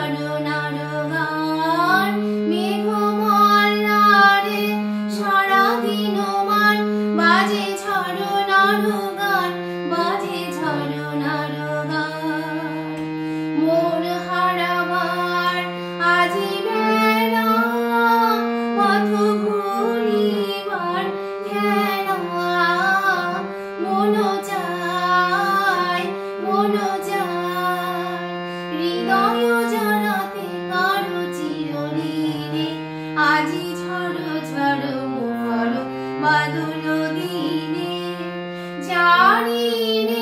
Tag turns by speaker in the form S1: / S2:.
S1: ঝরনার গান মেঘমালারে সারাদিন মান বাজে ঝরনার গান বাজে ঝরনার গান মন হারাবার আজি বেলা পথ ভুলিবার খেলা মন যায় হৃদয় জড়াতে কারো চিরদিনে আজি ঝড়ো ঝড়ো মুখর বাদল দিনে জানি রে